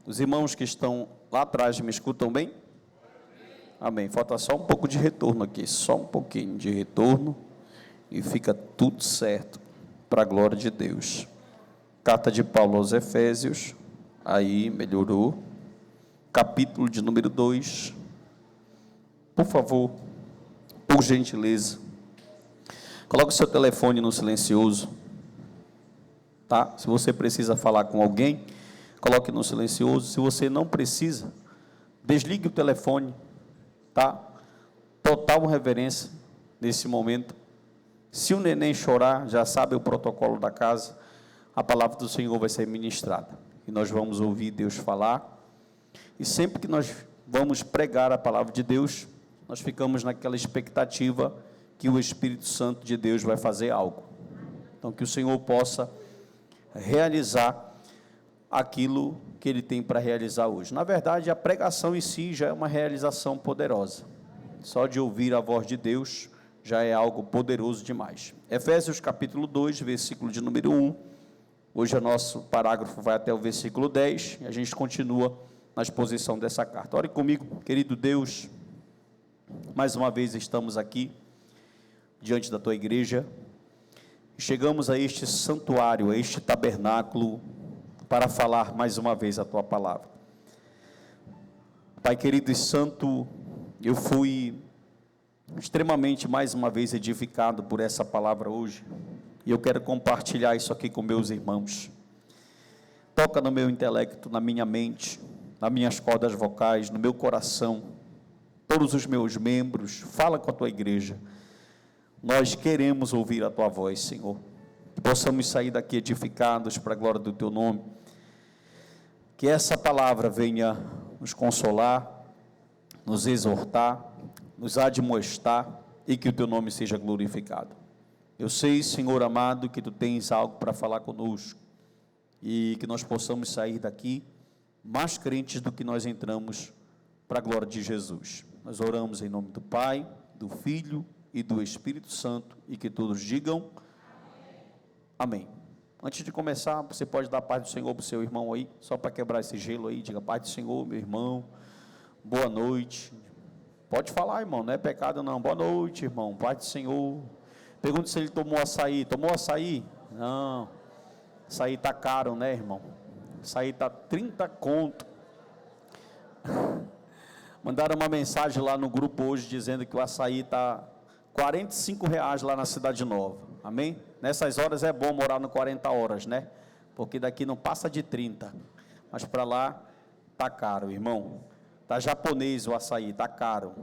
Os irmãos que estão lá atrás me escutam bem? Amém. Falta só um pouco de retorno aqui, só um pouquinho de retorno e fica tudo certo, para a glória de Deus. Carta de Paulo aos Efésios, aí melhorou. Capítulo de número 2. Por favor, por gentileza, coloque o seu telefone no silencioso, tá? Se você precisa falar com alguém, coloque no silencioso. Se você não precisa, desligue o telefone, tá? Total reverência nesse momento. Se o neném chorar, já sabe o protocolo da casa, a palavra do Senhor vai ser ministrada, e nós vamos ouvir Deus falar, e sempre que nós vamos pregar a palavra de Deus, nós ficamos naquela expectativa que o Espírito Santo de Deus vai fazer algo. Então, que o Senhor possa realizar aquilo que Ele tem para realizar hoje. Na verdade, a pregação em si já é uma realização poderosa. Só de ouvir a voz de Deus já é algo poderoso demais. Efésios capítulo 2, versículo de número 1. Hoje o nosso parágrafo vai até o versículo 10, e a gente continua na exposição dessa carta. Ore comigo, querido Deus. Mais uma vez estamos aqui, diante da Tua igreja. Chegamos a este santuário, a este tabernáculo, para falar mais uma vez a Tua palavra. Pai querido e santo, eu fui extremamente, mais uma vez, edificado por essa palavra hoje, e eu quero compartilhar isso aqui com meus irmãos. Toca no meu intelecto, na minha mente, nas minhas cordas vocais, no meu coração, todos os meus membros. Fala com a Tua igreja. Nós queremos ouvir a Tua voz, Senhor, que possamos sair daqui edificados para a glória do Teu nome, que essa palavra venha nos consolar, nos exortar, nos admoestar, e que o Teu nome seja glorificado. Eu sei, Senhor amado, que Tu tens algo para falar conosco, e que nós possamos sair daqui mais crentes do que nós entramos, para a glória de Jesus. Nós oramos em nome do Pai, do Filho e do Espírito Santo, e que todos digam amém. Antes de começar, você pode dar a paz do Senhor para o seu irmão aí, só para quebrar esse gelo aí. Diga: paz do Senhor, meu irmão, boa noite. Pode falar, irmão, não é pecado não. Boa noite, irmão, paz do Senhor. Pergunta se ele tomou açaí. Tomou açaí? Não, açaí está caro, né, irmão? Açaí está 30 conto. Mandaram uma mensagem lá no grupo hoje, dizendo que o açaí está R$45 lá na Cidade Nova, amém? Nessas horas é bom morar no 40 horas, né? Porque daqui não passa de 30, mas para lá está caro, irmão. Está japonês o açaí, está caro.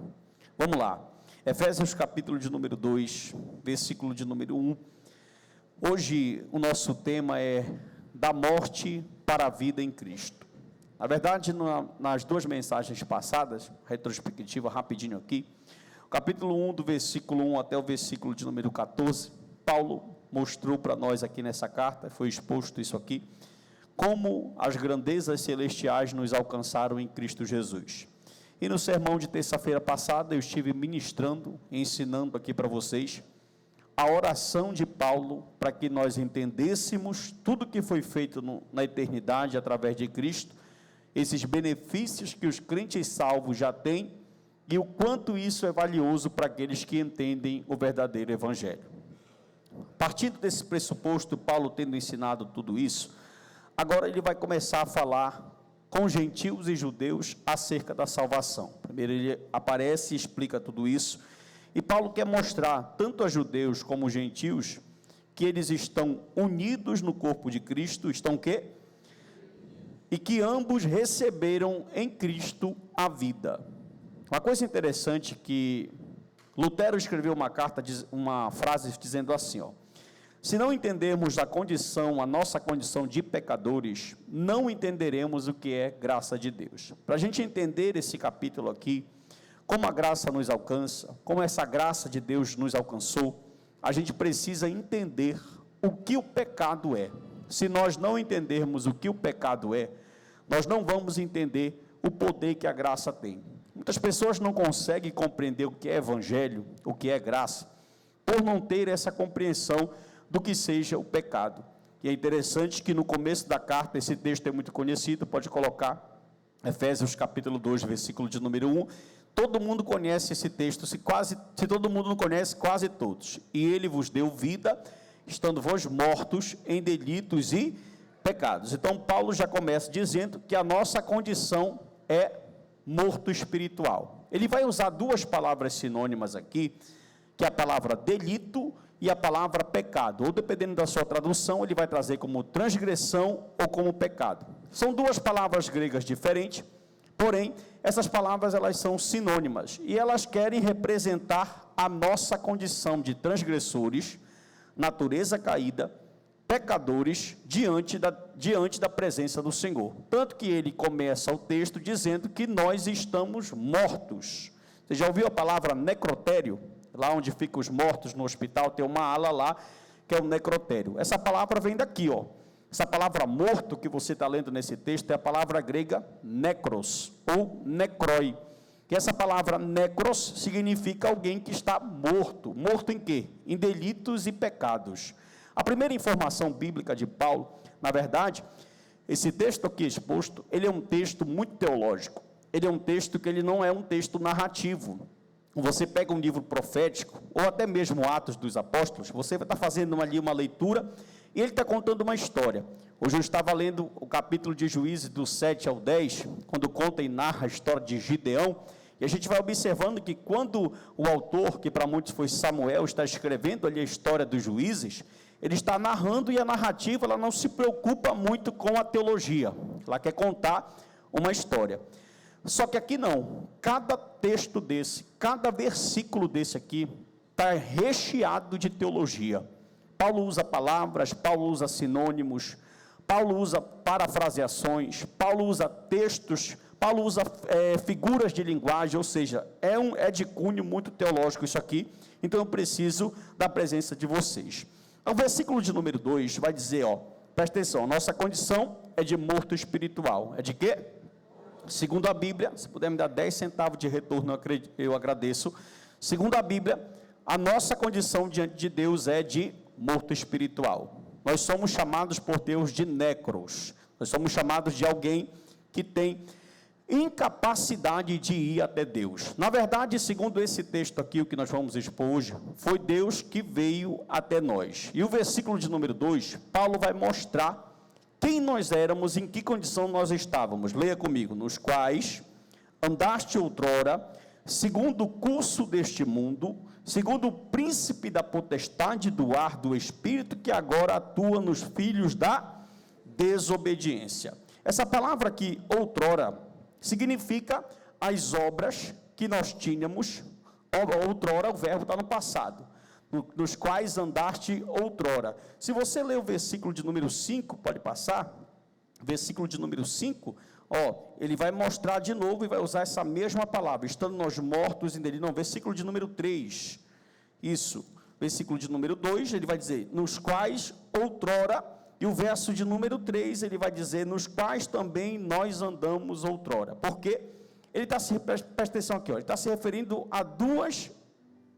Vamos lá, Efésios capítulo de número 2, versículo de número 1. Hoje o nosso tema é da morte para a vida em Cristo. Na verdade, nas duas mensagens passadas, retrospectiva rapidinho aqui, o capítulo 1, do versículo 1 até o versículo de número 14, Paulo mostrou para nós aqui nessa carta, foi exposto isso aqui, como as grandezas celestiais nos alcançaram em Cristo Jesus. E no sermão de terça-feira passada, eu estive ministrando, ensinando aqui para vocês, a oração de Paulo, para que nós entendêssemos tudo que foi feito na eternidade, através de Cristo, esses benefícios que os crentes salvos já têm, e o quanto isso é valioso para aqueles que entendem o verdadeiro Evangelho. Partindo desse pressuposto, Paulo tendo ensinado tudo isso, agora ele vai começar a falar com gentios e judeus acerca da salvação. Primeiro ele aparece e explica tudo isso, e Paulo quer mostrar, tanto a judeus como gentios, que eles estão unidos no corpo de Cristo, estão o quê? E que ambos receberam em Cristo a vida. Uma coisa interessante que Lutero escreveu uma carta, uma frase dizendo assim, ó: se não entendermos a nossa condição de pecadores, não entenderemos o que é graça de Deus. Para a gente entender esse capítulo aqui, como a graça nos alcança, como essa graça de Deus nos alcançou, a gente precisa entender o que o pecado é. Se nós não entendermos o que o pecado é, nós não vamos entender o poder que a graça tem. Muitas pessoas não conseguem compreender o que é evangelho, o que é graça, por não ter essa compreensão do que seja o pecado. E é interessante que no começo da carta, esse texto é muito conhecido, pode colocar, Efésios capítulo 2, versículo de número 1. Todo mundo conhece esse texto, se todo mundo não conhece, quase todos. E ele vos deu vida, estando vós mortos em delitos e pecados. Então, Paulo já começa dizendo que a nossa condição é morto espiritual. Ele vai usar duas palavras sinônimas aqui, que é a palavra delito e a palavra pecado, ou dependendo da sua tradução, ele vai trazer como transgressão ou como pecado. São duas palavras gregas diferentes, porém, essas palavras elas são sinônimas, e elas querem representar a nossa condição de transgressores, natureza caída, pecadores, diante da presença do Senhor. Tanto que ele começa o texto dizendo que nós estamos mortos. Você já ouviu a palavra necrotério? Lá onde ficam os mortos no hospital, tem uma ala lá, que é o necrotério. Essa palavra vem daqui, ó. Essa palavra morto que você está lendo nesse texto é a palavra grega necros, ou necroi. E essa palavra necros significa alguém que está morto. Morto em quê? Em delitos e pecados. A primeira informação bíblica de Paulo, na verdade, esse texto aqui exposto, ele é um texto muito teológico. Ele é um texto que ele não é um texto narrativo. Você pega um livro profético, ou até mesmo Atos dos Apóstolos, você vai estar fazendo ali uma leitura, e ele está contando uma história. Hoje eu estava lendo o capítulo de Juízes, do 7 ao 10, quando conta e narra a história de Gideão, e a gente vai observando que quando o autor, que para muitos foi Samuel, está escrevendo ali a história dos juízes, ele está narrando, e a narrativa ela não se preocupa muito com a teologia, ela quer contar uma história. Só que aqui não, cada texto desse, cada versículo desse aqui, está recheado de teologia. Paulo usa palavras, Paulo usa sinônimos, Paulo usa parafraseações, Paulo usa textos, Paulo usa figuras de linguagem, ou seja, é de cunho muito teológico isso aqui, então eu preciso da presença de vocês. O versículo de número 2 vai dizer, ó, presta atenção, nossa condição é de morto espiritual, é de quê? Segundo a Bíblia, se puder me dar 10 centavos de retorno, eu agradeço. Segundo a Bíblia, a nossa condição diante de Deus é de morto espiritual. Nós somos chamados por Deus de necros. Nós somos chamados de alguém que tem incapacidade de ir até Deus. Na verdade, segundo esse texto aqui, o que nós vamos expor hoje, foi Deus que veio até nós. E o versículo de número 2, Paulo vai mostrar quem nós éramos, em que condição nós estávamos. Leia comigo. Nos quais andaste outrora, segundo o curso deste mundo, segundo o príncipe da potestade do ar do Espírito, que agora atua nos filhos da desobediência. Essa palavra aqui, outrora, significa as obras que nós tínhamos. Outrora, o verbo está no passado. Nos quais andaste outrora. Se você ler o versículo de número 5, pode passar, versículo de número 5, ó, ele vai mostrar de novo e vai usar essa mesma palavra, estando nós mortos em dele. Não, versículo de número 3, isso, versículo de número 2, ele vai dizer, nos quais outrora, e o verso de número 3, ele vai dizer, nos quais também nós andamos outrora, porque ele está se, presta atenção aqui, ó, ele está se referindo a duas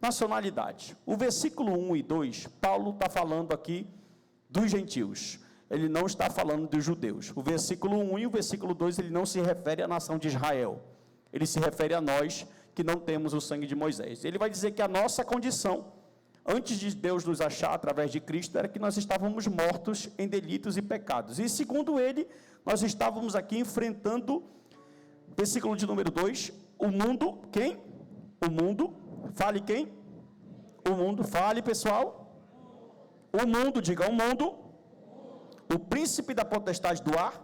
nacionalidades. O versículo 1 e 2, Paulo está falando aqui dos gentios, ele não está falando dos judeus. O versículo 1 e o versículo 2, ele não se refere à nação de Israel, ele se refere a nós que não temos o sangue de Moisés. Ele vai dizer que a nossa condição, antes de Deus nos achar através de Cristo, era que nós estávamos mortos em delitos e pecados, e segundo ele, nós estávamos aqui enfrentando, versículo de número 2, o mundo, quem? O mundo, fale quem? O mundo, fale pessoal. O mundo, diga o mundo. O príncipe da potestade do ar.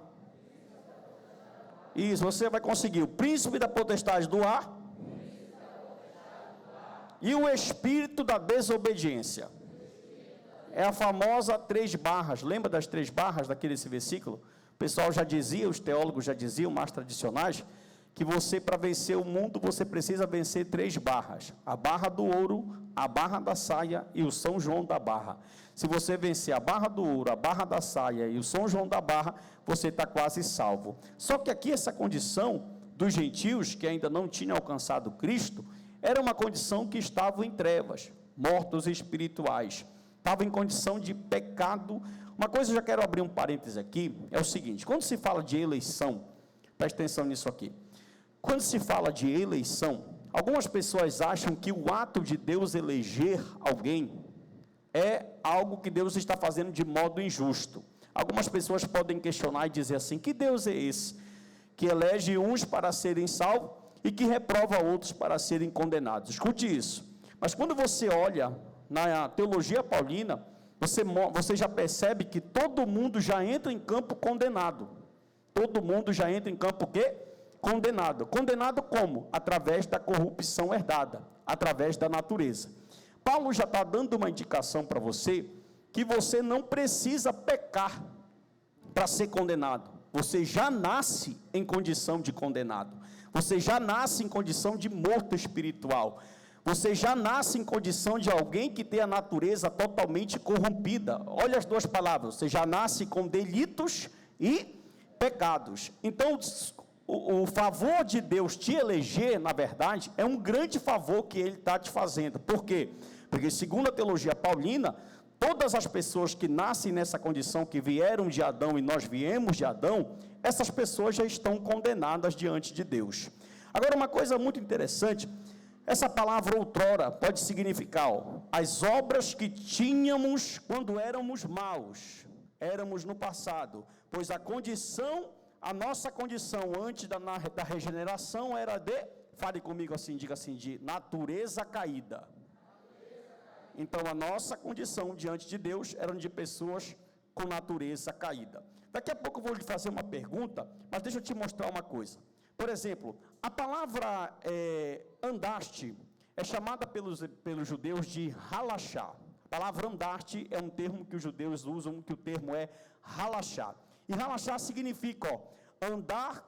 Isso, você vai conseguir. O príncipe da potestade do ar. E o espírito da desobediência. É a famosa 3 barras. Lembra das 3 barras daquele versículo? O pessoal já dizia, os teólogos já diziam, mais tradicionais, que você, para vencer o mundo, você precisa vencer 3 barras. A barra do ouro, a barra da saia e o São João da barra. Se você vencer a barra do ouro, a barra da saia e o São João da barra, você está quase salvo. Só que aqui essa condição dos gentios, que ainda não tinham alcançado Cristo, era uma condição que estavam em trevas, mortos espirituais. Estavam em condição de pecado. Uma coisa, eu já quero abrir um parêntese aqui, é o seguinte, quando se fala de eleição, Preste atenção nisso aqui. Quando se fala de eleição, algumas pessoas acham que o ato de Deus eleger alguém é algo que Deus está fazendo de modo injusto. Algumas pessoas podem questionar e dizer assim: que Deus é esse que elege uns para serem salvos e que reprova outros para serem condenados? Escute isso. Mas quando você olha na teologia paulina, você já percebe que todo mundo já entra em campo condenado. Todo mundo já entra em campo o quê? Condenado. Condenado como? Através da corrupção herdada, através da natureza. Paulo já está dando uma indicação para você, que você não precisa pecar para ser condenado. Você já nasce em condição de condenado. Você já nasce em condição de morto espiritual. Você já nasce em condição de alguém que tem a natureza totalmente corrompida. Olha as duas palavras, você já nasce com delitos e pecados. Então, o favor de Deus te eleger, na verdade, é um grande favor que Ele está te fazendo. Por quê? Porque, segundo a teologia paulina, todas as pessoas que nascem nessa condição, que vieram de Adão e nós viemos de Adão, essas pessoas já estão condenadas diante de Deus. Agora, uma coisa muito interessante, essa palavra outrora pode significar as obras que tínhamos quando éramos maus, éramos no passado, pois a nossa condição antes da regeneração era fale comigo assim, diga assim, de natureza caída. Então, a nossa condição diante de Deus era de pessoas com natureza caída. Daqui a pouco eu vou lhe fazer uma pergunta, mas deixa eu te mostrar uma coisa. Por exemplo, a palavra andaste é chamada pelos judeus de halachá. A palavra andaste é um termo que os judeus usam, que o termo é halachá. E halachá significa andar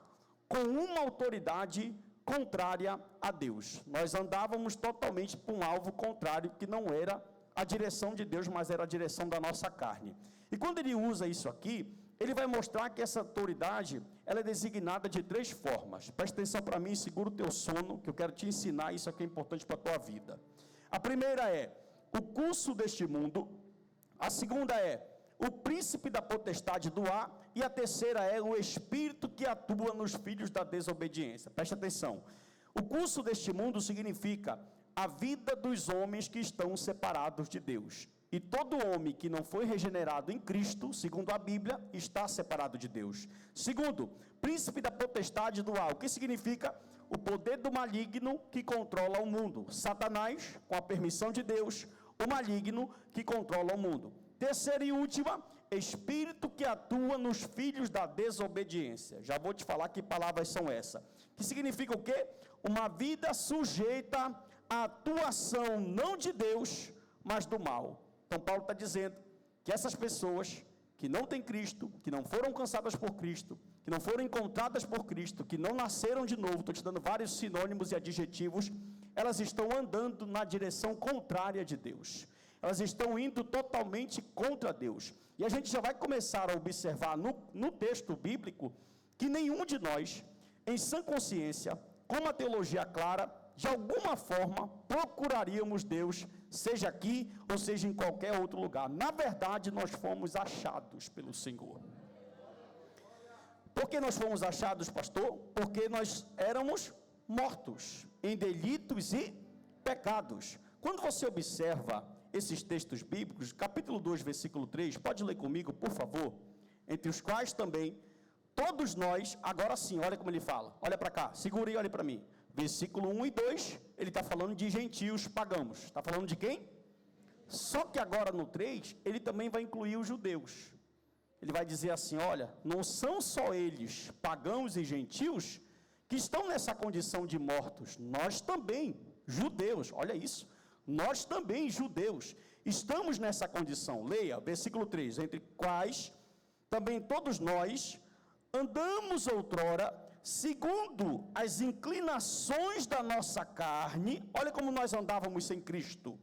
com uma autoridade contrária a Deus. Nós andávamos totalmente para um alvo contrário, que não era a direção de Deus, mas era a direção da nossa carne. E quando ele usa isso aqui, ele vai mostrar que essa autoridade, ela é designada de 3 formas. Presta atenção para mim, segura o teu sono, que eu quero te ensinar, isso aqui é importante para a tua vida. A primeira é o curso deste mundo, a segunda é o príncipe da potestade do ar, e a terceira é o espírito que atua nos filhos da desobediência. Presta atenção. O curso deste mundo significa a vida dos homens que estão separados de Deus. E todo homem que não foi regenerado em Cristo, segundo a Bíblia, está separado de Deus. Segundo, príncipe da potestade do ar, o que significa o poder do maligno que controla o mundo. Satanás, com a permissão de Deus, o maligno que controla o mundo. Terceira e última, espírito que atua nos filhos da desobediência. Já vou te falar que palavras são essas. Que significa o quê? Uma vida sujeita à atuação não de Deus, mas do mal. Então, Paulo está dizendo que essas pessoas que não têm Cristo, que não foram alcançadas por Cristo, que não foram encontradas por Cristo, que não nasceram de novo, estou te dando vários sinônimos e adjetivos, elas estão andando na direção contrária de Deus. Elas estão indo totalmente contra Deus. E a gente já vai começar a observar no texto bíblico que nenhum de nós, em sã consciência, com uma teologia clara, de alguma forma, procuraríamos Deus, seja aqui ou seja em qualquer outro lugar. Na verdade, nós fomos achados pelo Senhor. Por que nós fomos achados, pastor? Porque nós éramos mortos em delitos e pecados. Quando você observa esses textos bíblicos, capítulo 2, versículo 3, pode ler comigo, por favor, entre os quais também, todos nós, agora sim, olha como ele fala, olha para cá, segura e olha para mim, versículo 1 e 2, ele está falando de gentios pagãos, está falando de quem? Só que agora no 3, ele também vai incluir os judeus, ele vai dizer assim, olha, não são só eles, pagãos e gentios, que estão nessa condição de mortos, nós também, judeus, olha isso, nós também, judeus, estamos nessa condição. Leia, versículo 3, entre quais também todos nós andamos outrora, segundo as inclinações da nossa carne. Olha como nós andávamos sem Cristo.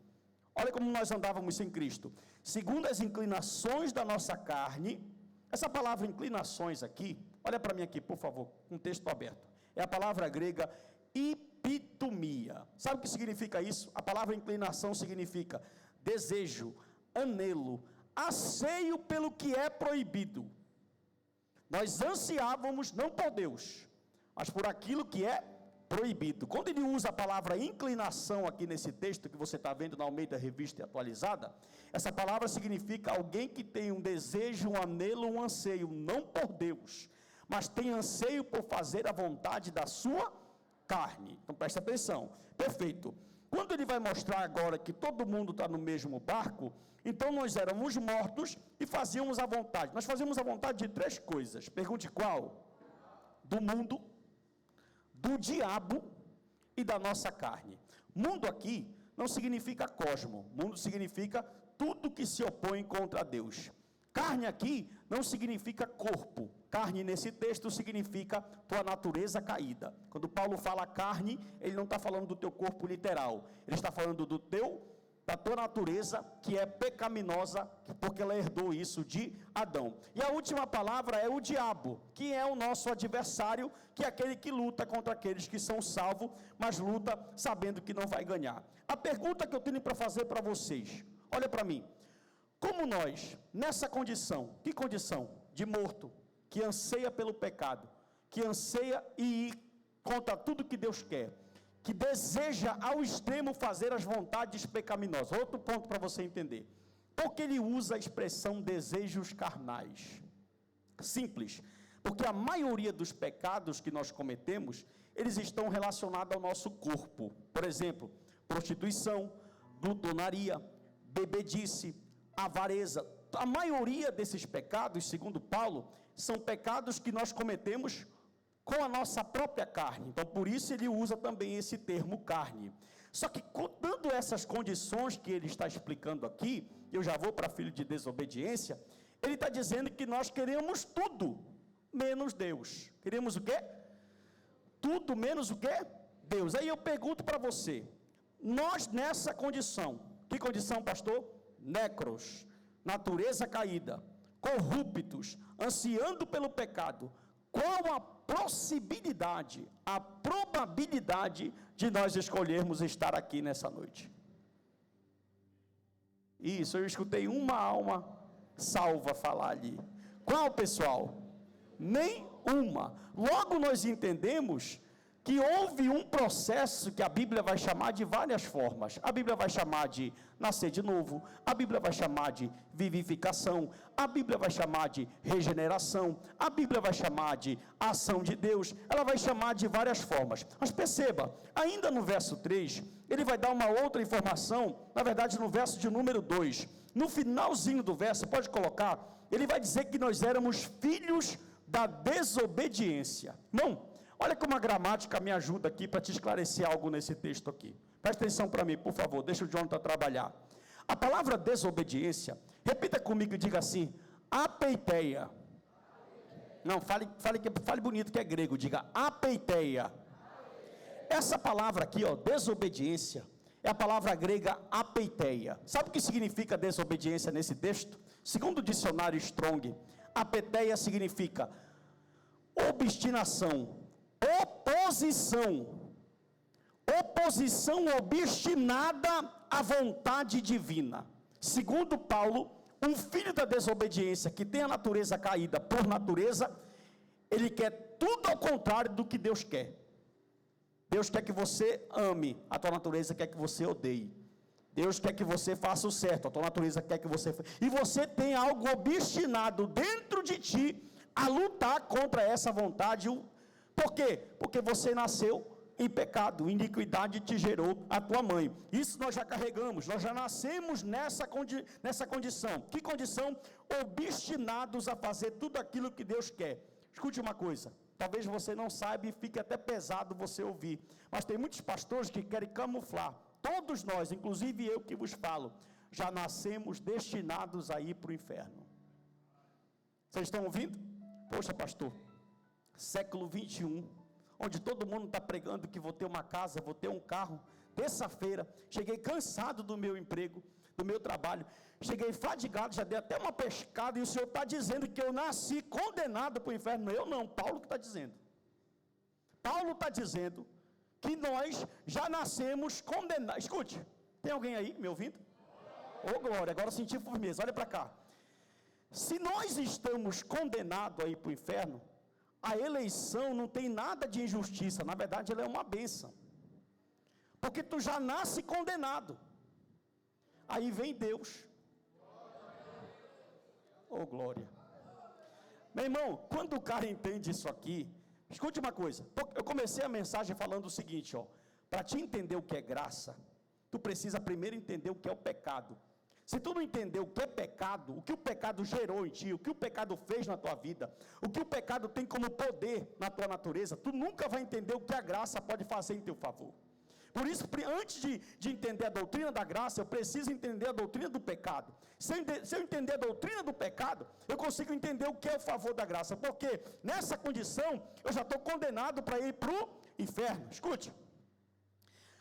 Olha como nós andávamos sem Cristo. Segundo as inclinações da nossa carne. Essa palavra inclinações aqui, olha para mim aqui, por favor, com o texto aberto. É a palavra grega epitomia. Sabe o que significa isso? A palavra inclinação significa desejo, anelo, anseio pelo que é proibido. Nós ansiávamos, não por Deus, mas por aquilo que é proibido. Quando ele usa a palavra inclinação aqui nesse texto que você está vendo na Almeida Revista Atualizada, essa palavra significa alguém que tem um desejo, um anelo, um anseio, não por Deus, mas tem anseio por fazer a vontade da sua carne. Então presta atenção, perfeito. Quando ele vai mostrar agora que todo mundo está no mesmo barco, então nós éramos mortos e fazíamos a vontade. Nós fazíamos a vontade de 3 coisas. Pergunte qual? Do mundo, do diabo e da nossa carne. Mundo aqui não significa cosmo. Mundo significa tudo que se opõe contra Deus. Carne aqui não significa corpo. Carne nesse texto significa tua natureza caída. Quando Paulo fala carne, ele não está falando do teu corpo literal. Ele está falando da tua natureza que é pecaminosa, porque ela herdou isso de Adão. E a última palavra é o diabo, que é o nosso adversário, que é aquele que luta contra aqueles que são salvos, mas luta sabendo que não vai ganhar. A pergunta que eu tenho para fazer para vocês, olha para mim. Como nós, nessa condição, que condição? De morto, que anseia pelo pecado, que anseia ir contra tudo que Deus quer, que deseja ao extremo fazer as vontades pecaminosas. Outro ponto para você entender. Porque ele usa a expressão desejos carnais. Simples. Porque a maioria dos pecados que nós cometemos, eles estão relacionados ao nosso corpo. Por exemplo, prostituição, glutonaria, bebedice, avareza. A maioria desses pecados, segundo Paulo, são pecados que nós cometemos com a nossa própria carne. Então, por isso ele usa também esse termo carne. Só que, dando essas condições que ele está explicando aqui, eu já vou para filho de desobediência, ele está dizendo que nós queremos tudo, menos Deus. Queremos o quê? Tudo menos o quê? Deus. Aí eu pergunto para você, nós nessa condição, que condição, pastor? Necros, natureza caída, corruptos, ansiando pelo pecado, qual a possibilidade, a probabilidade de nós escolhermos estar aqui nessa noite? Isso, eu escutei uma alma salva falar ali. Qual, pessoal? Nenhuma. Logo nós entendemos que houve um processo que a Bíblia vai chamar de várias formas. A Bíblia vai chamar de nascer de novo, a Bíblia vai chamar de vivificação, a Bíblia vai chamar de regeneração, a Bíblia vai chamar de ação de Deus, ela vai chamar de várias formas. Mas perceba, ainda no verso 3, ele vai dar uma outra informação, na verdade no verso de número 2, no finalzinho do verso, pode colocar, ele vai dizer que nós éramos filhos da desobediência. Irmão, olha como a gramática me ajuda aqui para te esclarecer algo nesse texto aqui. Presta atenção para mim, por favor, deixa o Jonathan trabalhar. A palavra desobediência, repita comigo e diga assim, apeiteia. Não, fale bonito que é grego, diga apeiteia. Essa palavra aqui, ó, desobediência, é a palavra grega apeiteia. Sabe o que significa desobediência nesse texto? Segundo o dicionário Strong, apeiteia significa obstinação, oposição obstinada à vontade divina. Segundo Paulo, um filho da desobediência que tem a natureza caída por natureza, ele quer tudo ao contrário do que Deus quer. Deus quer que você ame, a tua natureza quer que você odeie. Deus quer que você faça o certo, a tua natureza quer que você faça. E você tem algo obstinado dentro de ti a lutar contra essa vontade. Por quê? Porque você nasceu em pecado, iniquidade te gerou a tua mãe. Isso nós já carregamos, nós já nascemos nessa condição. Que condição? Obstinados a fazer tudo aquilo que Deus quer. Escute uma coisa, talvez você não saiba e fique até pesado você ouvir, mas tem muitos pastores que querem camuflar. Todos nós, inclusive eu que vos falo, já nascemos destinados a ir para o inferno. Vocês estão ouvindo? Poxa, pastor, século 21, onde todo mundo está pregando que vou ter uma casa, vou ter um carro. Terça-feira, cheguei cansado do meu emprego, do meu trabalho, cheguei fadigado, já dei até uma pescada, e o Senhor está dizendo que eu nasci condenado para o inferno. Eu não, Paulo que está dizendo. Paulo está dizendo que nós já nascemos condenados. Escute, tem alguém aí me ouvindo? Ô glória, agora eu senti firmeza, olha para cá. Se nós estamos condenados a ir para o inferno, a eleição não tem nada de injustiça, na verdade ela é uma bênção, porque tu já nasce condenado, aí vem Deus, oh glória, meu irmão, quando o cara entende isso aqui, escute uma coisa, eu comecei a mensagem falando o seguinte, para te entender o que é graça, tu precisa primeiro entender o que é o pecado. Se tu não entender o que é pecado, o que o pecado gerou em ti, o que o pecado fez na tua vida, o que o pecado tem como poder na tua natureza, tu nunca vai entender o que a graça pode fazer em teu favor. Por isso, antes de entender a doutrina da graça, eu preciso entender a doutrina do pecado. Se eu entender a doutrina do pecado, eu consigo entender o que é o favor da graça, porque nessa condição, eu já estou condenado para ir para o inferno. Escute,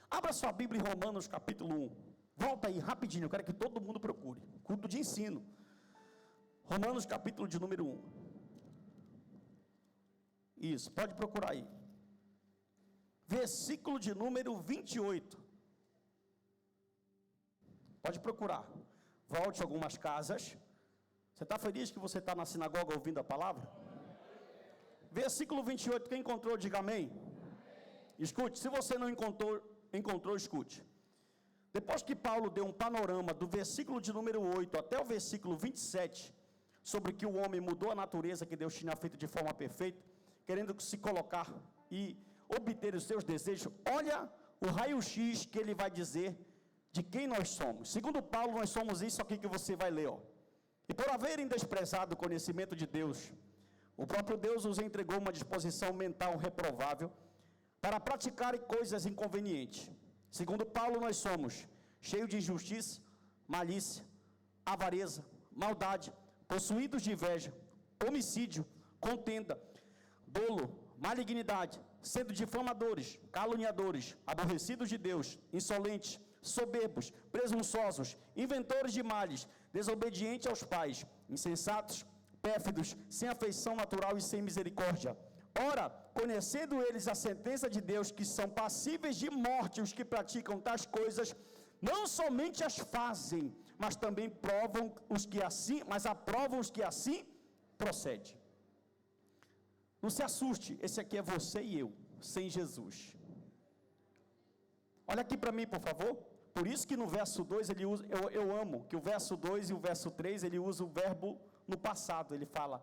abra sua Bíblia em Romanos capítulo 1, volta aí rapidinho, eu quero que todo mundo procure, culto de ensino, Romanos capítulo de número 1, isso, pode procurar aí, versículo de número 28, pode procurar, volte a algumas casas, você está feliz que você está na sinagoga ouvindo a palavra? Versículo 28, quem encontrou, diga amém. Escute, se você não encontrou, escute. Depois que Paulo deu um panorama do versículo de número 8 até o versículo 27, sobre que o homem mudou a natureza que Deus tinha feito de forma perfeita, querendo se colocar e obter os seus desejos, olha o raio-x que ele vai dizer de quem nós somos. Segundo Paulo, nós somos isso aqui que você vai ler, e por haverem desprezado o conhecimento de Deus, o próprio Deus os entregou uma disposição mental reprovável, para praticarem coisas inconvenientes. Segundo Paulo, nós somos cheios de injustiça, malícia, avareza, maldade, possuídos de inveja, homicídio, contenda, dolo, malignidade, sendo difamadores, caluniadores, aborrecidos de Deus, insolentes, soberbos, presunçosos, inventores de males, desobedientes aos pais, insensatos, pérfidos, sem afeição natural e sem misericórdia. Ora, conhecendo eles a sentença de Deus, que são passíveis de morte os que praticam tais coisas, não somente as fazem, mas também provam os que assim, mas aprovam os que assim procedem. Não se assuste, esse aqui é você e eu, sem Jesus. Olha aqui para mim, por favor. Por isso que no verso 2 ele usa, eu amo, que o verso 2 e o verso 3, ele usa o verbo no passado, ele fala,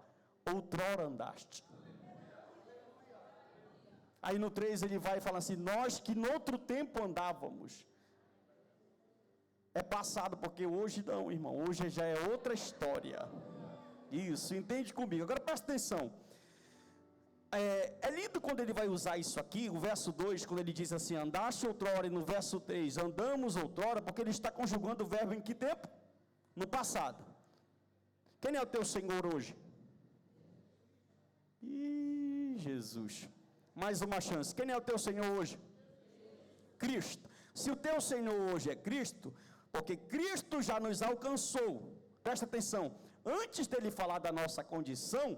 outrora andaste. Aí no 3 ele vai e fala assim, nós que no outro tempo andávamos. É passado, porque hoje não, irmão, hoje já é outra história. Isso, entende comigo. Agora presta atenção. É lindo quando ele vai usar isso aqui, o verso 2, quando ele diz assim, andaste outrora, e no verso 3, andamos outrora, porque ele está conjugando o verbo em que tempo? No passado. Quem é o teu Senhor hoje? Ih, Jesus. Mais uma chance. Quem é o teu Senhor hoje? Cristo. Se o teu Senhor hoje é Cristo, porque Cristo já nos alcançou. Presta atenção. Antes dele falar da nossa condição,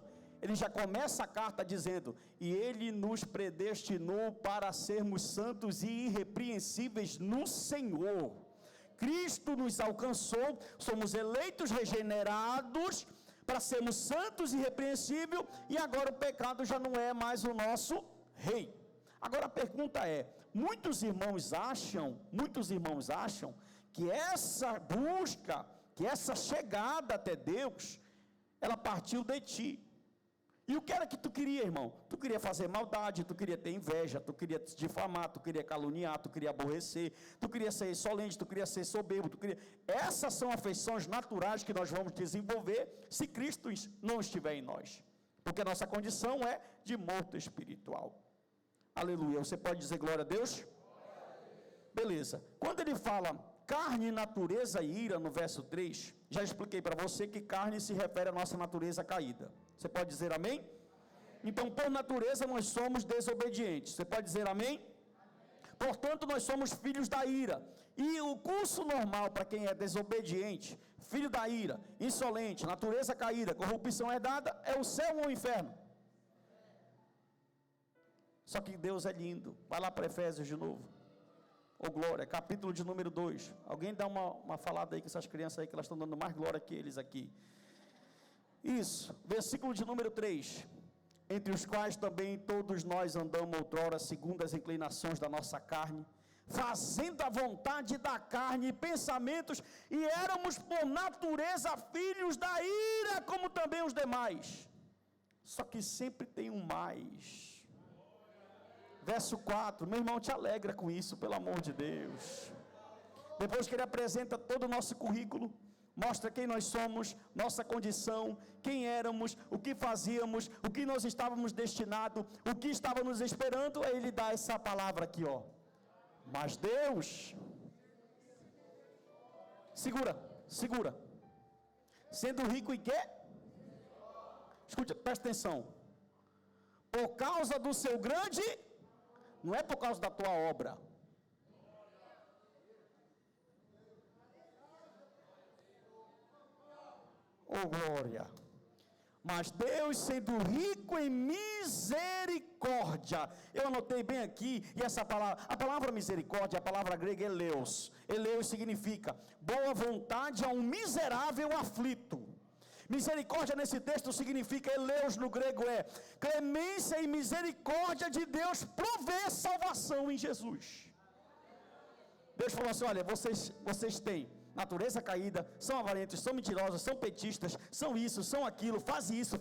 ele já começa a carta dizendo, e ele nos predestinou para sermos santos e irrepreensíveis no Senhor. Cristo nos alcançou, somos eleitos, regenerados, para sermos santos e irrepreensíveis, e agora o pecado já não é mais o nosso rei. Agora a pergunta é, muitos irmãos acham que essa busca, que essa chegada até Deus, ela partiu de ti. E o que era que tu queria, irmão? Tu queria fazer maldade, tu queria ter inveja, tu queria te difamar, tu queria caluniar, tu queria aborrecer, tu queria ser insolente, tu queria ser soberbo, Essas são afeições naturais que nós vamos desenvolver se Cristo não estiver em nós. Porque a nossa condição é de morto espiritual. Aleluia. Você pode dizer glória a Deus? Beleza. Quando ele fala carne, natureza e ira, no verso 3, já expliquei para você que carne se refere à nossa natureza caída. Você pode dizer amém? Então, por natureza, nós somos desobedientes. Você pode dizer amém? Portanto, nós somos filhos da ira. E o curso normal para quem é desobediente, filho da ira, insolente, natureza caída, corrupção herdada, é o céu ou o inferno? Só que Deus é lindo. Vai lá para Efésios de novo. Ô glória, capítulo de número 2. Alguém dá uma falada aí com essas crianças aí, que elas estão dando mais glória que eles aqui. Isso, versículo de número 3. entre os quais também todos nós andamos outrora, segundo as inclinações da nossa carne, fazendo a vontade da carne e pensamentos, e éramos por natureza filhos da ira, como também os demais. Só que sempre tem um mais. Verso 4, meu irmão, te alegra com isso, pelo amor de Deus. Depois que ele apresenta todo o nosso currículo, mostra quem nós somos, nossa condição, quem éramos, o que fazíamos, o que nós estávamos destinados, o que estava nos esperando, aí ele dá essa palavra aqui, ó. Mas Deus, segura, sendo rico em quê? Escute, presta atenção, por causa do seu grande, não é por causa da tua obra, oh glória, mas Deus sendo rico em misericórdia, eu anotei bem aqui, e essa palavra, a palavra misericórdia, a palavra grega eleus significa boa vontade a um miserável aflito. Misericórdia nesse texto significa, eleus no grego é clemência e misericórdia de Deus prover salvação em Jesus. Deus falou assim, olha, vocês têm natureza caída, são avarentos, são mentirosos, são petistas, são isso, são aquilo, faz isso,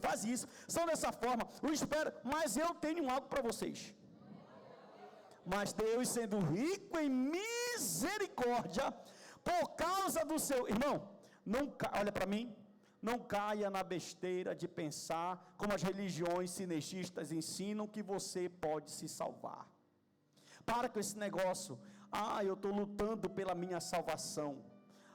são dessa forma, o espero, mas eu tenho algo para vocês. Mas Deus sendo rico em misericórdia, por causa do seu, irmão, olha para mim, não caia na besteira de pensar como as religiões sinestistas ensinam que você pode se salvar. Para com esse negócio, eu estou lutando pela minha salvação.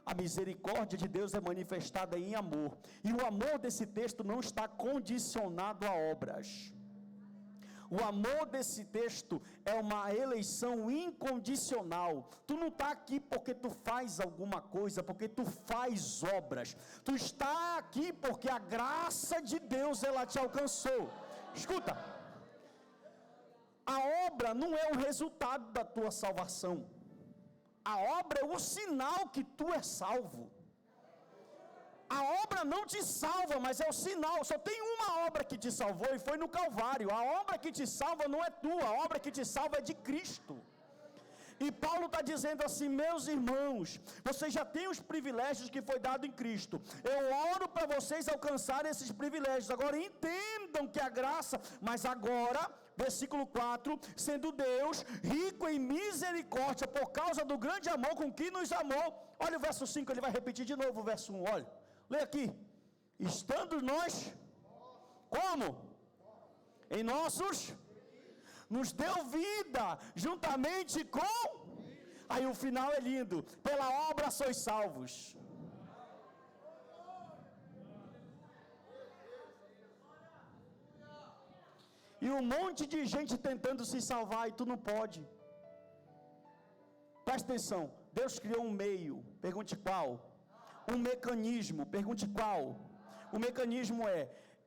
A misericórdia de Deus é manifestada em amor, e o amor desse texto não está condicionado a obras. O amor desse texto é uma eleição incondicional. Tu não está aqui porque tu faz alguma coisa, porque tu faz obras. Tu está aqui porque a graça de Deus ela te alcançou. Escuta, a obra não é o resultado da tua salvação. A obra é o sinal que tu é salvo. A obra não te salva, mas é o sinal. Só tem uma obra que te salvou e foi no Calvário. A obra que te salva não é tua, a obra que te salva é de Cristo. E Paulo está dizendo assim, meus irmãos, vocês já têm os privilégios que foi dado em Cristo. Eu oro para vocês alcançarem esses privilégios. Agora entendam que a graça, mas agora, versículo 4, sendo Deus rico em misericórdia, por causa do grande amor com que nos amou. Olha o verso 5, ele vai repetir de novo o verso 1, olha. Lê aqui, estando nós, como? Em nossos, nos deu vida, juntamente com, aí o final é lindo, pela obra sois salvos. E um monte de gente tentando se salvar, e tu não pode. Presta atenção, Deus criou um meio, pergunte qual? Um mecanismo, pergunte qual? O mecanismo é,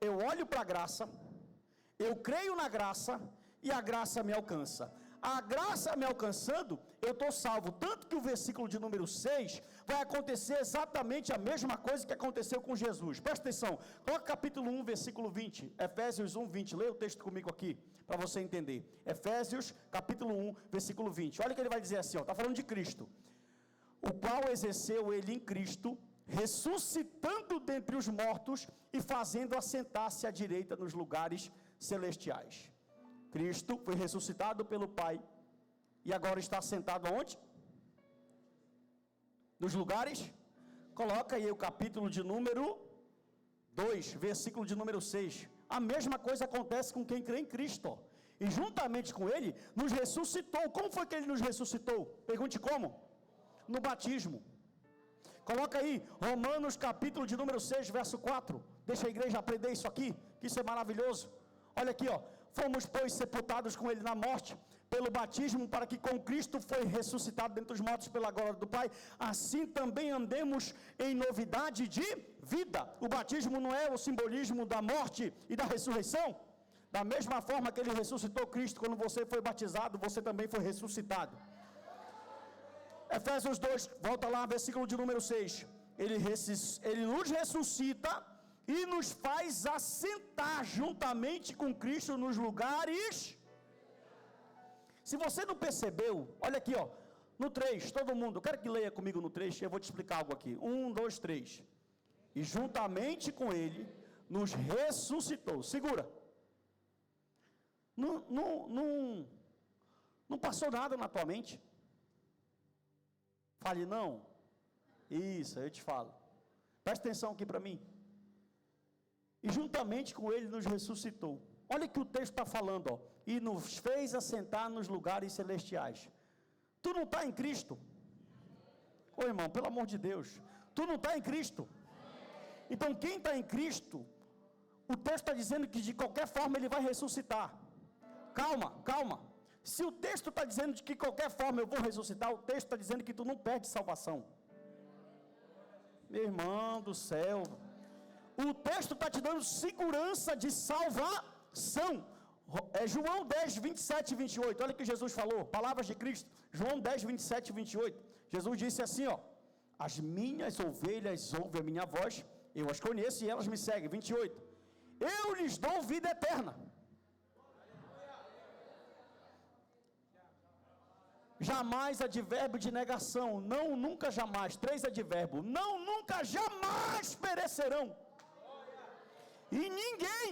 eu olho para a graça, eu creio na graça, e a graça me alcança. A graça me alcançando, eu estou salvo. Tanto que o versículo de número 6, vai acontecer exatamente a mesma coisa que aconteceu com Jesus. Presta atenção, coloca capítulo 1, versículo 20, Efésios 1, 20, leia o texto comigo aqui, para você entender. Efésios, capítulo 1, versículo 20, olha o que ele vai dizer assim, está falando de Cristo. O qual exerceu ele em Cristo, ressuscitando dentre os mortos, e fazendo assentar-se à direita nos lugares celestiais. Cristo foi ressuscitado pelo Pai, e agora está sentado aonde? Nos lugares, coloca aí o capítulo de número 2, versículo de número 6, a mesma coisa acontece com quem crê em Cristo, ó. E juntamente com Ele, nos ressuscitou. Como foi que Ele nos ressuscitou? Pergunte como? No batismo. Coloca aí, Romanos capítulo de número 6, verso 4, deixa a igreja aprender isso aqui, que isso é maravilhoso. Olha aqui, ó, fomos pois sepultados com ele na morte, pelo batismo, para que com Cristo foi ressuscitado dentre os mortos pela glória do Pai, assim também andemos em novidade de vida. O batismo não é o simbolismo da morte e da ressurreição? Da mesma forma que ele ressuscitou Cristo, quando você foi batizado, você também foi ressuscitado. Efésios 2, volta lá, versículo de número 6, ele nos ressuscita, e nos faz assentar juntamente com Cristo nos lugares. Se você não percebeu, olha aqui, ó, no 3, todo mundo, eu quero que leia comigo no 3, eu vou te explicar algo aqui. 1, 2, 3. E juntamente com Ele nos ressuscitou. Segura. Não passou nada na tua mente? Fale não. Isso, eu te falo. Presta atenção aqui para mim. E juntamente com Ele nos ressuscitou. Olha o que o texto está falando, ó. E nos fez assentar nos lugares celestiais. Tu não está em Cristo? Ô irmão, pelo amor de Deus. Tu não está em Cristo? Então quem está em Cristo, o texto está dizendo que de qualquer forma Ele vai ressuscitar. Calma, calma. Se o texto está dizendo de que de qualquer forma eu vou ressuscitar, o texto está dizendo que tu não perde salvação. Meu irmão do céu. O texto está te dando segurança de salvação. É João 10, 27 e 28. Olha o que Jesus falou, palavras de Cristo. João 10, 27 e 28. Jesus disse assim, ó: as minhas ovelhas ouvem a minha voz, eu as conheço e elas me seguem. 28. Eu lhes dou vida eterna. Jamais advérbio de negação. Não, nunca, jamais. 3 advérbios. Não, nunca, jamais perecerão. E ninguém.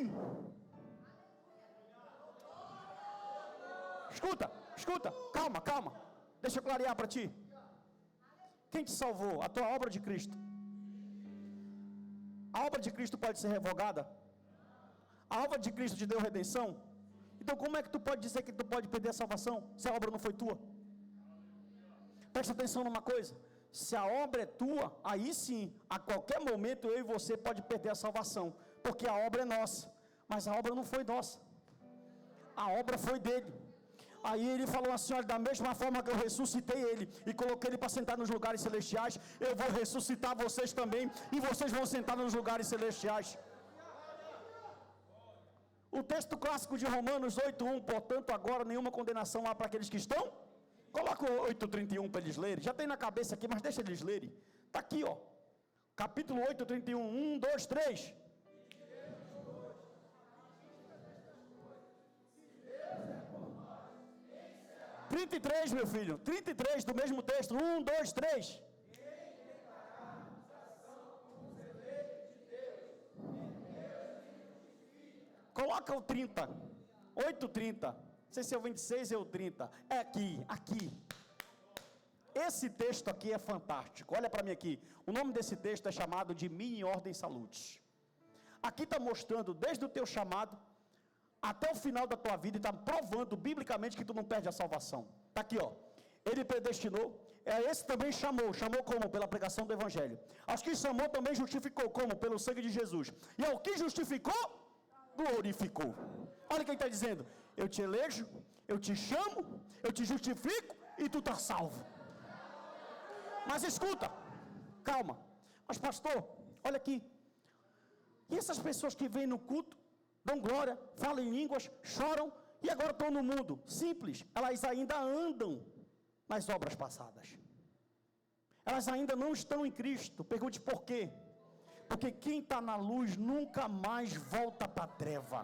Escuta, calma, calma. Deixa eu clarear para ti. Quem te salvou? A tua obra de Cristo. A obra de Cristo pode ser revogada? A obra de Cristo te deu redenção? Então como é que tu pode dizer que tu pode perder a salvação, se a obra não foi tua? Presta atenção numa coisa, se a obra é tua, aí sim, a qualquer momento eu e você pode perder a salvação, porque a obra é nossa, mas a obra não foi nossa, a obra foi dele. Aí ele falou assim, olha, da mesma forma que eu ressuscitei ele, e coloquei ele para sentar nos lugares celestiais, eu vou ressuscitar vocês também, e vocês vão sentar nos lugares celestiais. O texto clássico de Romanos 8:1, portanto agora nenhuma condenação há para aqueles que estão. Coloca o 8:31 para eles lerem. Já tem na cabeça aqui, mas deixa eles lerem. Está aqui, ó. Capítulo 8:31. 1, 2, 3. 33, meu filho. 33 do mesmo texto. 1, 2, 3. Coloca o 30. 8:30. Não sei se é o 26 ou o 30. É aqui. Esse texto aqui é fantástico. Olha para mim aqui. O nome desse texto é chamado de Mini Ordem Salutis. Aqui está mostrando desde o teu chamado até o final da tua vida, e está provando biblicamente que tu não perde a salvação. Está aqui, ó. Ele predestinou. Esse também chamou como? Pela pregação do Evangelho. Aos que chamou também justificou como? Pelo sangue de Jesus. E ao que justificou, glorificou. Olha quem está dizendo: eu te elejo, eu te chamo, eu te justifico e tu está salvo. Mas escuta, calma. Mas pastor, olha aqui. E essas pessoas que vêm no culto, dão glória, falam em línguas, choram e agora estão no mundo? Simples, elas ainda andam nas obras passadas. Elas ainda não estão em Cristo. Pergunte por quê? Porque quem está na luz nunca mais volta para a treva.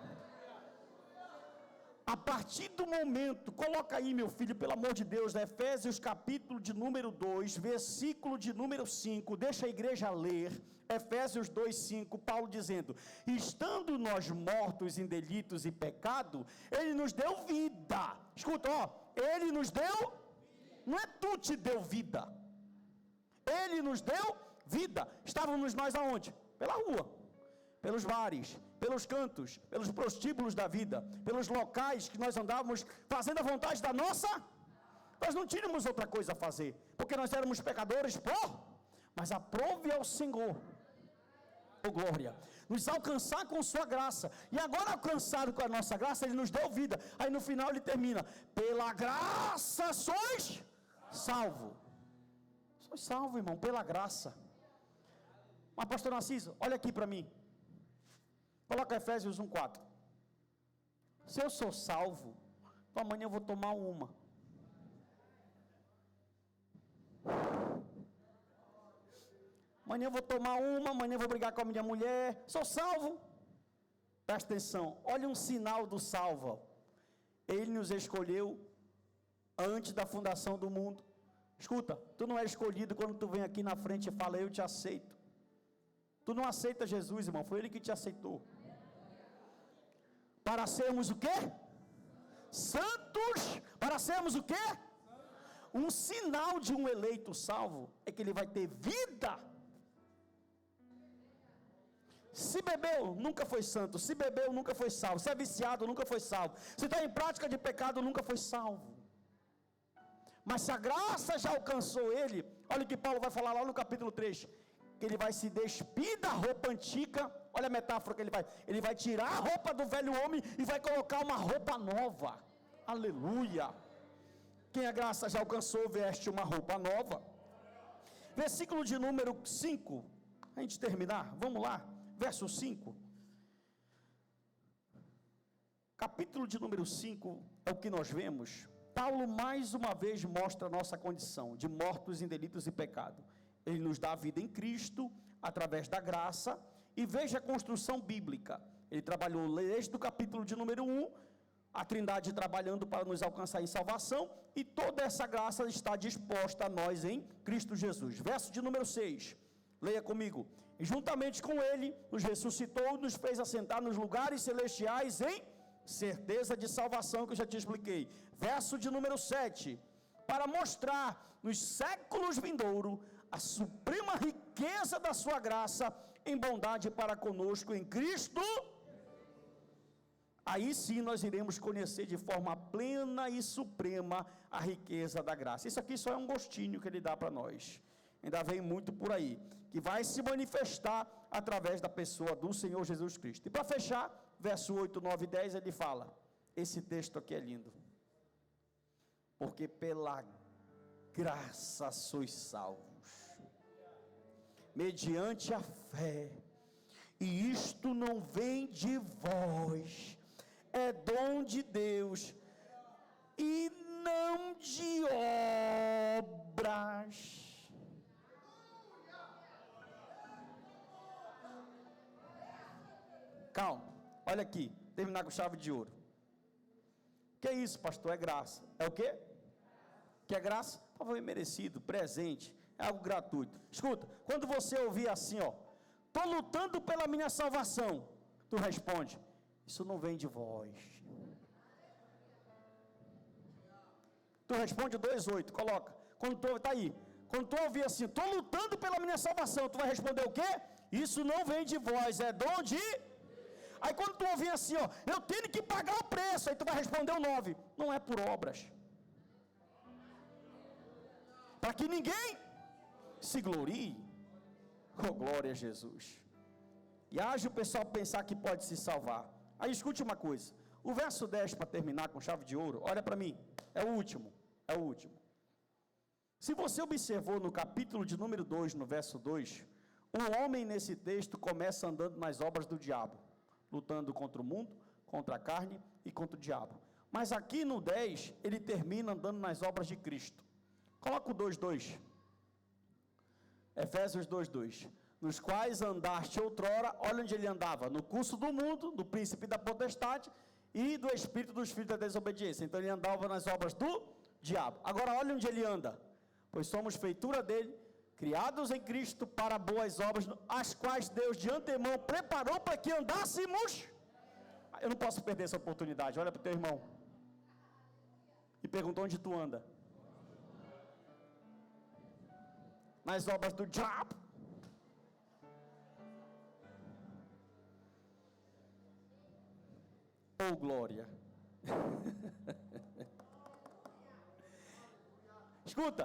A partir do momento, coloca aí, meu filho, pelo amor de Deus, Efésios capítulo de número 2, versículo de número 5, deixa a igreja ler, Efésios 2, 5, Paulo dizendo: estando nós mortos em delitos e pecado, Ele nos deu vida. Escuta, ó, Ele nos deu, não é tu te deu vida, Ele nos deu vida. Estávamos nós aonde? Pela rua, pelos bares, pelos cantos, pelos prostíbulos da vida, pelos locais que nós andávamos fazendo a vontade da nossa. Nós não tínhamos outra coisa a fazer, porque nós éramos pecadores, mas aprove ao Senhor, oh glória, nos alcançar com sua graça. E agora, alcançado com a nossa graça, Ele nos deu vida. Aí no final ele termina: pela graça sois salvo. Sois salvo, irmão, pela graça. Mas pastor Narciso, olha aqui para mim. Coloca Efésios 1:4. Se eu sou salvo, então amanhã eu vou tomar uma. amanhã eu vou tomar uma, amanhã eu vou brigar com a minha mulher, sou salvo. Presta atenção, olha um sinal do salvo. Ele nos escolheu antes da fundação do mundo. Escuta, tu não é escolhido quando tu vem aqui na frente e fala, eu te aceito. Tu não aceita Jesus, irmão, foi Ele que te aceitou. Para sermos o quê? Santos. Para sermos o quê? Um sinal de um eleito salvo é que ele vai ter vida. Se bebeu, nunca foi santo. Se bebeu, nunca foi salvo. Se é viciado, nunca foi salvo. Se está em prática de pecado, nunca foi salvo. Mas se a graça já alcançou ele, olha o que Paulo vai falar lá no capítulo 3, que ele vai se despir da roupa antiga. Olha a metáfora que ele vai tirar a roupa do velho homem e vai colocar uma roupa nova. Aleluia. Quem a graça já alcançou, veste uma roupa nova. Versículo de número 5, a gente terminar, vamos lá, verso 5. Capítulo de número 5, é o que nós vemos. Paulo mais uma vez mostra a nossa condição de mortos em delitos e pecado. Ele nos dá a vida em Cristo, através da graça, e veja a construção bíblica. Ele trabalhou desde o capítulo de número 1, a Trindade trabalhando para nos alcançar em salvação, e toda essa graça está disposta a nós em Cristo Jesus. Verso de número 6, leia comigo. E juntamente com Ele, nos ressuscitou, nos fez assentar nos lugares celestiais em certeza de salvação, que eu já te expliquei. Verso de número 7, para mostrar nos séculos vindouros a suprema riqueza da sua graça em bondade para conosco em Cristo. Aí sim nós iremos conhecer de forma plena e suprema a riqueza da graça. Isso aqui só é um gostinho que ele dá para nós. Ainda vem muito por aí, que vai se manifestar através da pessoa do Senhor Jesus Cristo. E para fechar, verso 8, 9 e 10, ele fala, esse texto aqui é lindo. Porque pela graça sois salvos, mediante a fé, e isto não vem de vós, é dom de Deus, e não de obras. Calma, olha aqui, terminar com chave de ouro. Que é isso, pastor? É graça. É o quê? Que é graça? Favor merecido, presente, é algo gratuito. Escuta, quando você ouvir assim, ó, estou lutando pela minha salvação, tu responde, isso não vem de vós. Tu responde 2,8, coloca. Quando tu está aí, quando tu ouvir assim, estou lutando pela minha salvação, tu vai responder o quê? Isso não vem de vós, é dom de... Aí quando tu ouvir assim, ó, eu tenho que pagar o preço, aí tu vai responder o 9, não é por obras, para que ninguém se glorie. Oh, glória a Jesus. E age o pessoal pensar que pode se salvar. Aí escute uma coisa, o verso 10, para terminar com chave de ouro, olha para mim, é o último. Se você observou no capítulo de número 2, no verso 2, um homem nesse texto começa andando nas obras do diabo, lutando contra o mundo, contra a carne e contra o diabo. Mas aqui no 10, ele termina andando nas obras de Cristo. Coloca o 2,2. Efésios 2,2. Nos quais andaste outrora, olha onde ele andava, no curso do mundo, do príncipe da potestade e do espírito dos filhos da desobediência. Então ele andava nas obras do diabo. Agora olha onde ele anda. Pois somos feitura dele, criados em Cristo para boas obras, as quais Deus de antemão preparou para que andássemos. Eu não posso perder essa oportunidade. Olha para o teu irmão e pergunta onde tu anda. Nas obras do diabo. Oh, glória. Escuta,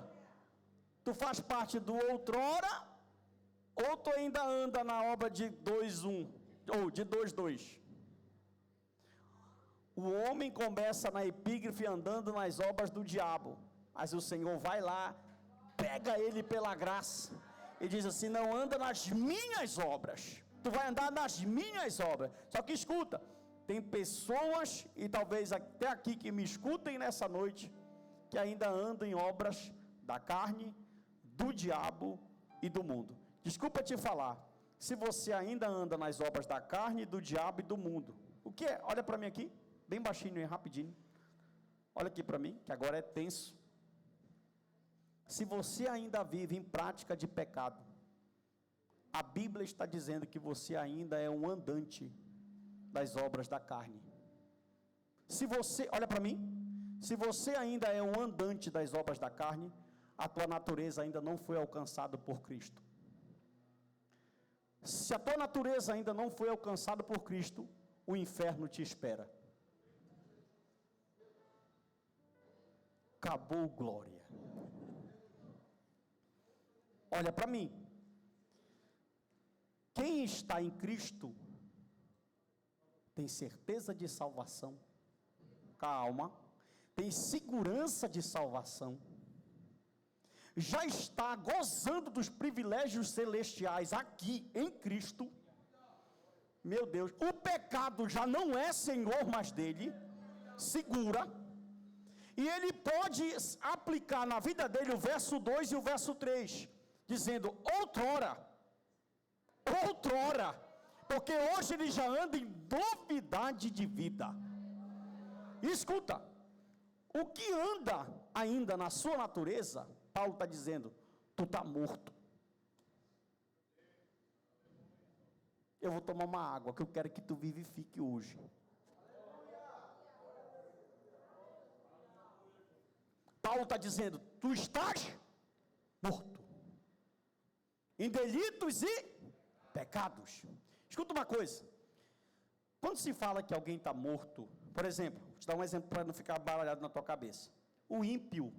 tu faz parte do outrora, ou tu ainda anda na obra de 2,1, ou de 2,2? O homem começa na epígrafe andando nas obras do diabo, mas o Senhor vai lá, pega ele pela graça, e diz assim, não anda nas minhas obras, tu vai andar nas minhas obras. Só que escuta, tem pessoas, e talvez até aqui que me escutem nessa noite, que ainda andam em obras da carne, do diabo e do mundo, Desculpa te falar, se você ainda anda nas obras da carne, do diabo e do mundo. O que é? Olha para mim aqui, bem baixinho e rapidinho. Olha aqui para mim, que agora é tenso. Se você ainda vive em prática de pecado, a Bíblia está dizendo que você ainda é um andante das obras da carne. Se você, olha para mim, se você ainda é um andante das obras da carne, a tua natureza ainda não foi alcançada por Cristo. Se a tua natureza ainda não foi alcançada por Cristo, o inferno te espera. Acabou, glória. Olha para mim. Quem está em Cristo tem certeza de salvação. Calma. Tem segurança de salvação. Já está gozando dos privilégios celestiais aqui em Cristo. Meu Deus, o pecado já não é senhor mais dele. Segura. E ele pode aplicar na vida dele o verso 2 e o verso 3, dizendo, outrora, porque hoje ele já anda em novidade de vida. E escuta, o que anda ainda na sua natureza, Paulo está dizendo, tu está morto. Eu vou tomar uma água, que eu quero que tu vivifique hoje. Paulo está dizendo, tu estás morto, em delitos e pecados. Escuta uma coisa, quando se fala que alguém está morto, por exemplo, vou te dar um exemplo para não ficar baralhado na tua cabeça. O ímpio,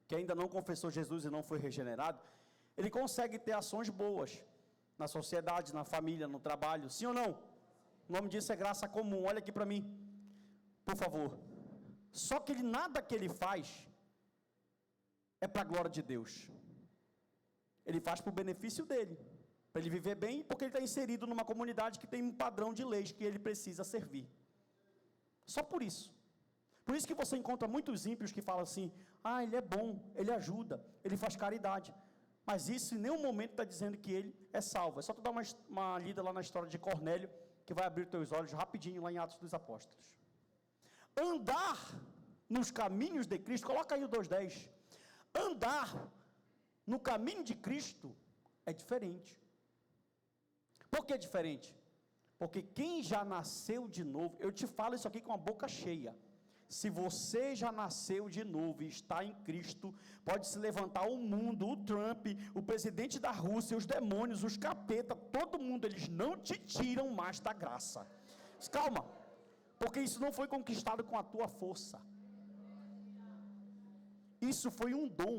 que ainda não confessou Jesus e não foi regenerado, ele consegue ter ações boas, na sociedade, na família, no trabalho, sim ou não? O nome disso é graça comum. Olha aqui para mim, por favor. Só que nada que ele faz é para a glória de Deus. Ele faz para o benefício dele, para ele viver bem, porque ele está inserido numa comunidade que tem um padrão de leis que ele precisa servir. Só por isso. Por isso que você encontra muitos ímpios que falam assim, ele é bom, ele ajuda, ele faz caridade. Mas isso em nenhum momento está dizendo que ele é salvo. É só tu dar uma lida lá na história de Cornélio, que vai abrir teus olhos rapidinho lá em Atos dos Apóstolos. Andar nos caminhos de Cristo, coloca aí o 2:10, andar no caminho de Cristo é diferente. Por que é diferente? Porque quem já nasceu de novo, eu te falo isso aqui com a boca cheia, se você já nasceu de novo e está em Cristo, pode se levantar o mundo, o Trump, o presidente da Rússia, os demônios, os capeta, todo mundo, eles não te tiram mais da graça. Calma, porque isso não foi conquistado com a tua força, isso foi um dom.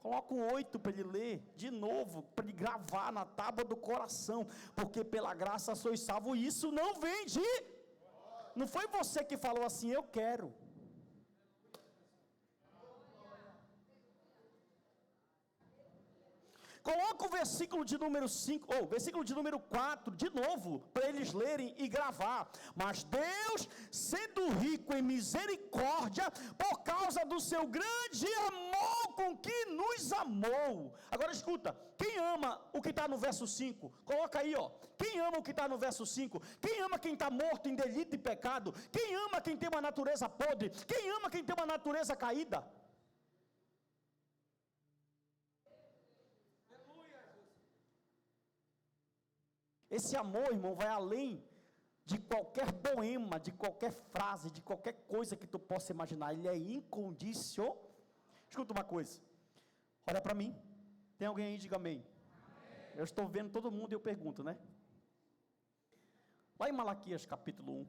Coloca o 8 para ele ler, de novo, para ele gravar na tábua do coração, porque pela graça sois salvo, e isso não vem de, não foi você que falou assim, eu quero. Coloca o versículo de número 5, ou versículo de número 4, de novo, para eles lerem e gravar. Mas Deus, sendo rico em misericórdia, por causa do seu grande amor com que nos amou. Agora escuta, quem ama o que está no verso 5? Coloca aí, ó. Quem ama o que está no verso 5? Quem ama quem está morto em delito e pecado? Quem ama quem tem uma natureza podre? Quem ama quem tem uma natureza caída? Esse amor, irmão, vai além de qualquer poema, de qualquer frase, de qualquer coisa que tu possa imaginar. Ele é incondicional. Escuta uma coisa, olha para mim, tem alguém aí, diga amém. Eu estou vendo todo mundo e eu pergunto, né? Lá em Malaquias capítulo 1,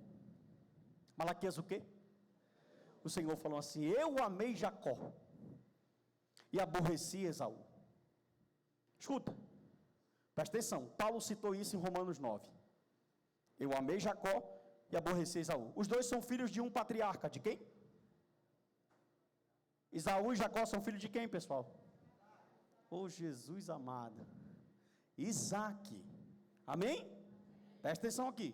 Malaquias o quê? O Senhor falou assim, eu amei Jacó e aborreci Esaú. Escuta, presta atenção, Paulo citou isso em Romanos 9. Eu amei Jacó e aborreci Esaú. Os dois são filhos de um patriarca, de quem? Esaú e Jacó são filhos de quem, pessoal? Oh, Jesus amado, Isaac, amém? Presta atenção aqui.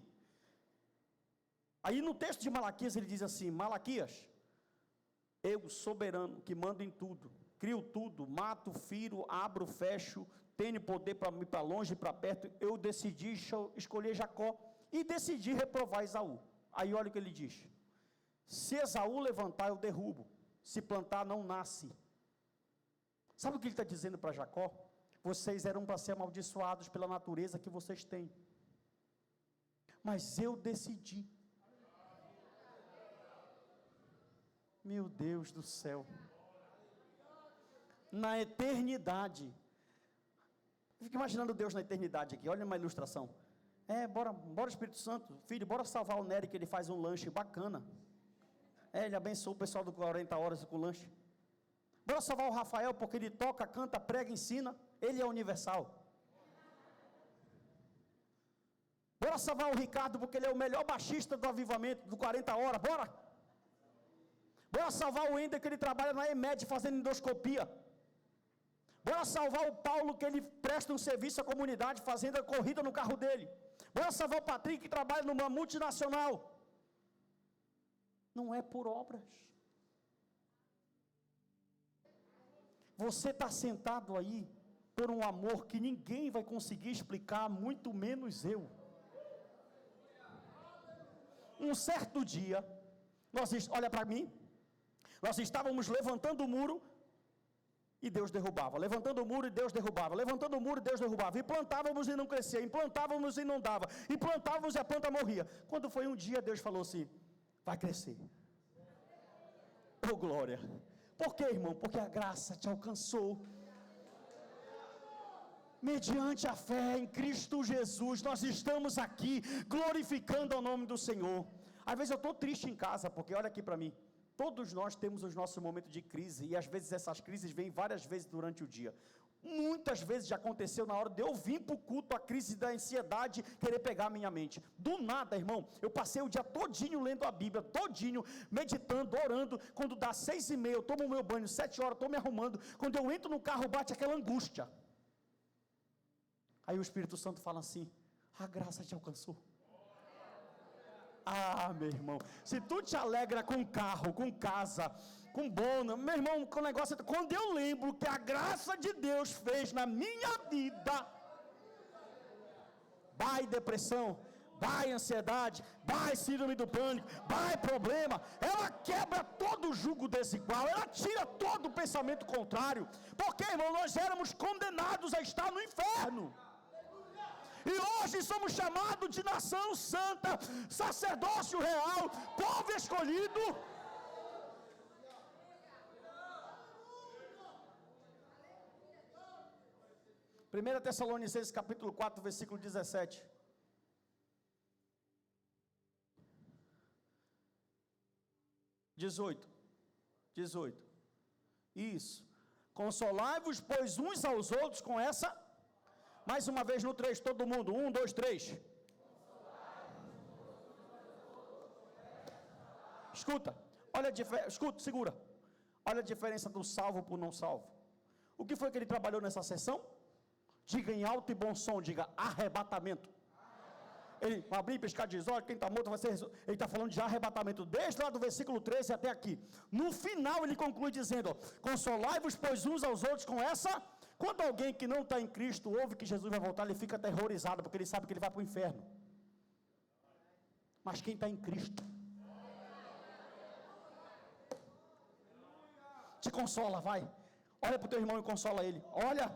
Aí no texto de Malaquias ele diz assim, Malaquias, eu soberano, que mando em tudo, crio tudo, mato, firo, abro, fecho, tenho poder para ir para longe e para perto, eu decidi escolher Jacó, e decidi reprovar Esaú. Aí olha o que ele diz: se Esaú levantar, eu derrubo, se plantar, não nasce. Sabe o que ele está dizendo para Jacó? Vocês eram para ser amaldiçoados pela natureza que vocês têm, mas eu decidi. Meu Deus do céu, na eternidade, fica imaginando Deus na eternidade aqui, olha uma ilustração. Bora Espírito Santo, filho, bora salvar o Nery, que ele faz um lanche bacana. Ele abençoa o pessoal do 40 horas com o lanche. Bora salvar o Rafael, porque ele toca, canta, prega, ensina, ele é universal. Bora salvar o Ricardo, porque ele é o melhor baixista do avivamento, do 40 horas, bora. Bora salvar o Ender, que ele trabalha na EMED fazendo endoscopia. Bora salvar o Paulo, que ele presta um serviço à comunidade fazendo a corrida no carro dele. Bora salvar o Patrick, que trabalha numa multinacional. Não é por obras. Você está sentado aí por um amor que ninguém vai conseguir explicar, muito menos eu. Um certo dia, olha para mim, nós estávamos levantando o muro e Deus derrubava, levantando o muro e Deus derrubava, levantando o muro e Deus derrubava, e plantávamos e não crescia, implantávamos e não dava, e plantávamos e a planta morria. Quando foi um dia, Deus falou assim: vai crescer. Oh glória! Por quê, irmão? Porque a graça te alcançou. Mediante a fé em Cristo Jesus, nós estamos aqui glorificando o nome do Senhor. Às vezes eu estou triste em casa, porque olha aqui para mim, todos nós temos os nossos momentos de crise, e às vezes essas crises vêm várias vezes durante o dia. Muitas vezes já aconteceu na hora de eu vir para o culto, a crise da ansiedade querer pegar a minha mente. Do nada, irmão, eu passei o dia todinho lendo a Bíblia, todinho, meditando, orando. Quando dá 6h30, eu tomo o meu banho, 7 horas, estou me arrumando. Quando eu entro no carro, bate aquela angústia. Aí o Espírito Santo fala assim: a graça te alcançou. Ah, meu irmão, se tu te alegra com carro, com casa, com bono, meu irmão, com negócio, quando eu lembro que a graça de Deus fez na minha vida, vai depressão, vai ansiedade, vai síndrome do pânico, vai problema, ela quebra todo o jugo desigual, ela tira todo o pensamento contrário, porque, irmão, nós éramos condenados a estar no inferno. E hoje somos chamados de nação santa, sacerdócio real, povo escolhido. Primeira Tessalonicenses capítulo 4, versículo 17. Dezoito. Isso. Consolai-vos, pois, uns aos outros com essa. Mais uma vez no 3, todo mundo. 1, 2, 3. Escuta. Escuta, segura. Olha a diferença do salvo para o não salvo. O que foi que ele trabalhou nessa sessão? Diga em alto e bom som, diga arrebatamento. Ele abrir e piscar de olhos, quem está morto vai ser. Ele está falando de arrebatamento, desde lá do versículo 13 até aqui. No final ele conclui dizendo: consolai-vos, pois, uns aos outros com essa. Quando alguém que não está em Cristo ouve que Jesus vai voltar, ele fica aterrorizado, porque ele sabe que ele vai para o inferno. Mas quem está em Cristo te consola, vai. Olha para o teu irmão e consola ele. Olha,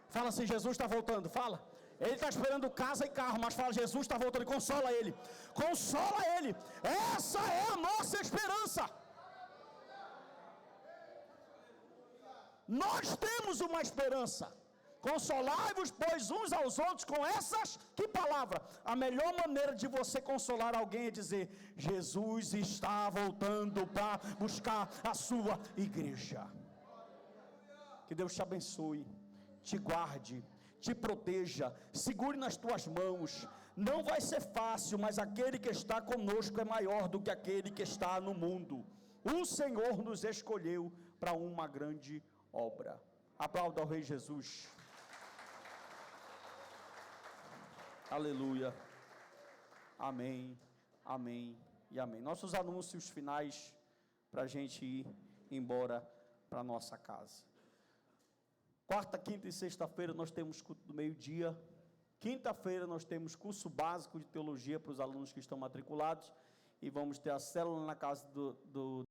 fala assim: Jesus está voltando, fala. Ele está esperando casa e carro, mas fala: Jesus está voltando, e consola ele. Consola ele. Essa é a nossa esperança. Nós temos uma esperança. Consolai-vos, pois, uns aos outros com essas, que palavra? A melhor maneira de você consolar alguém é dizer: Jesus está voltando para buscar a sua igreja. Que Deus te abençoe, te guarde, te proteja, segure nas tuas mãos. Não vai ser fácil, mas aquele que está conosco é maior do que aquele que está no mundo. O Senhor nos escolheu para uma grande obra. Aplauda ao Rei Jesus. Aleluia. Amém, amém e amém. Nossos anúncios finais para a gente ir embora para nossa casa. Quarta, quinta e sexta-feira nós temos culto do meio-dia. Quinta-feira nós temos curso básico de teologia para os alunos que estão matriculados. E vamos ter a célula na casa do